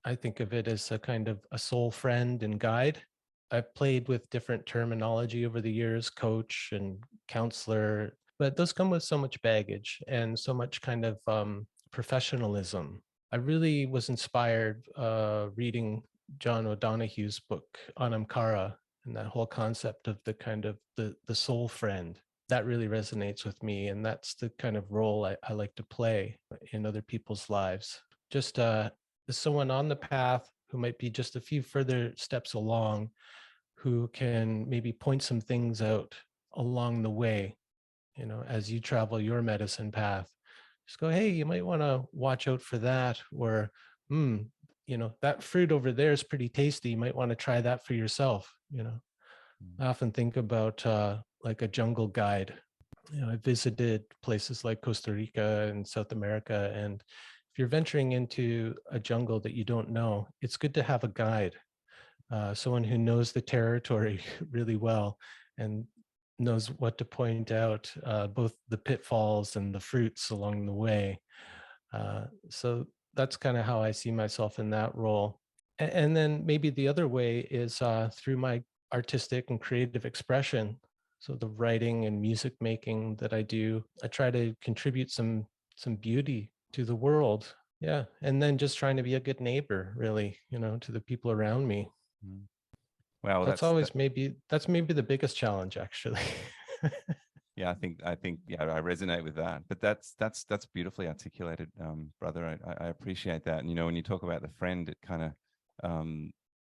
I think of it as a kind of a soul friend and guide. I've played with different terminology over the years, coach and counselor, but those come with so much baggage and so much kind of professionalism. I really was inspired reading John O'Donohue's book Anamkara and that whole concept of the kind of the soul friend. That really resonates with me, and that's the kind of role I like to play in other people's lives. Just as someone on the path who might be just a few further steps along, who can maybe point some things out along the way, as you travel your medicine path. Just go, hey, you might want to watch out for that, or hmm, that fruit over there is pretty tasty. You might want to try that for yourself. Mm. I often think about like a jungle guide. I visited places like Costa Rica and South America, and if you're venturing into a jungle that you don't know, it's good to have a guide, someone who knows the territory really well and knows what to point out, both the pitfalls and the fruits along the way. So that's kind of how I see myself in that role. And then maybe the other way is through my artistic and creative expression. So the writing and music making that I do, I try to contribute some beauty to the world. Yeah, and then just trying to be a good neighbor, really, to the people around me. Mm. Wow, well, That's always maybe the biggest challenge, actually. yeah, I think yeah, I resonate with that. But that's beautifully articulated, brother. I appreciate that. And when you talk about the friend, it kind of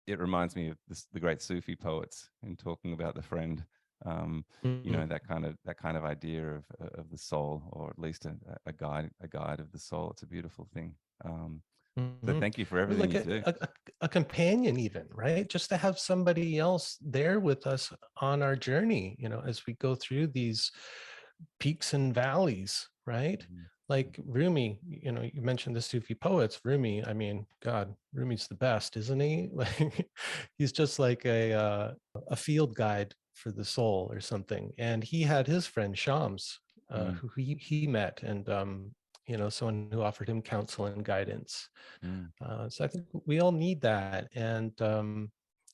it reminds me of the great Sufi poets in talking about the friend. Um, Mhm. that kind of idea of the soul, or at least a guide of the soul. It's a beautiful thing. So Mhm. thank you for Or everything like you do. a companion even, right? Just to have somebody else there with us on our journey, as we go through these peaks and valleys, right? Mhm. Like Rumi, you mentioned the Sufi poets. Rumi, I mean, God, Rumi's the best, isn't he? Like he's just like a field guide for the soul or something. And he had his friend Shams, Mm, who he met, and someone who offered him counsel and guidance. mm, So I think we all need that, and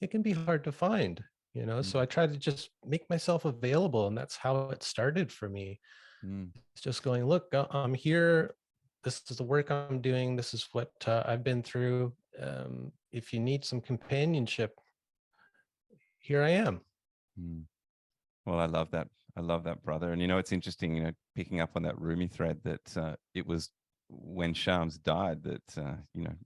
it can be hard to find. So I mm, try to just make myself available, and that's how it started for me. mm. It's just going, look, I'm here. This is the work I'm doing. This is what I've been through. If you need some companionship, here I am. Mm. Well, I love that. I love that, brother. And it's interesting, picking up on that Rumi thread, that it was when Shams died that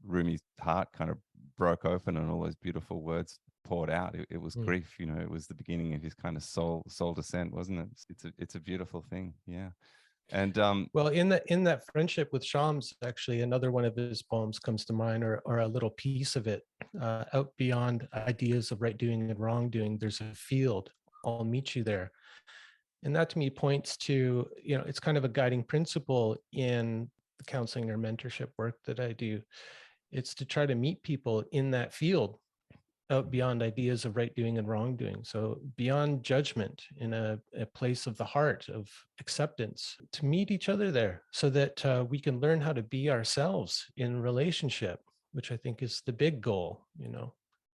Rumi's heart kind of broke open and all those beautiful words poured out. It was Mm. grief. It was the beginning of his kind of soul descent, wasn't it? It's a beautiful thing. Yeah. And Well, in that friendship with Shams, actually, another one of his poems comes to mind, or a little piece of it. Out beyond ideas of right doing and wrongdoing, there's a field. I'll meet you there. And that to me points to, it's kind of a guiding principle in the counseling or mentorship work that I do. It's to try to meet people in that field, out beyond ideas of right doing and wrongdoing. So beyond judgment, in a place of the heart of acceptance, to meet each other there, so that we can learn how to be ourselves in relationship, which I think is the big goal.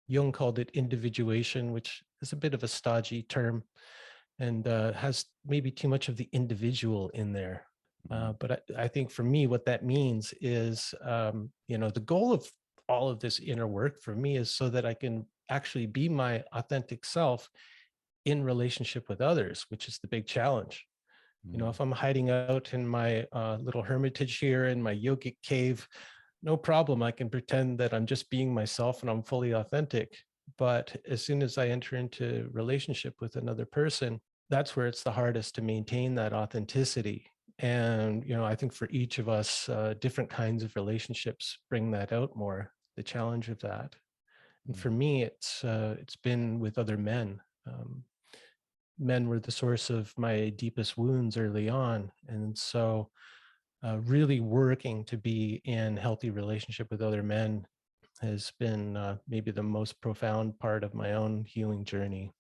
Jung called it individuation, which is a bit of a stodgy term, and has maybe too much of the individual in there. mm, But I think for me, what that means is, the goal of all of this inner work for me is so that I can actually be my authentic self in relationship with others, which is the big challenge. mm, If I'm hiding out in my little hermitage here in my yogic cave, no problem. I can pretend that I'm just being myself and I'm fully authentic. But as soon as I enter into relationship with another person, that's where it's the hardest to maintain that authenticity. And I think for each of us, different kinds of relationships bring that out more. The challenge of that, and mm, for me, it's been with other men. Um, Men were the source of my deepest wounds early on, and so really working to be in healthy relationship with other men has been maybe the most profound part of my own healing journey.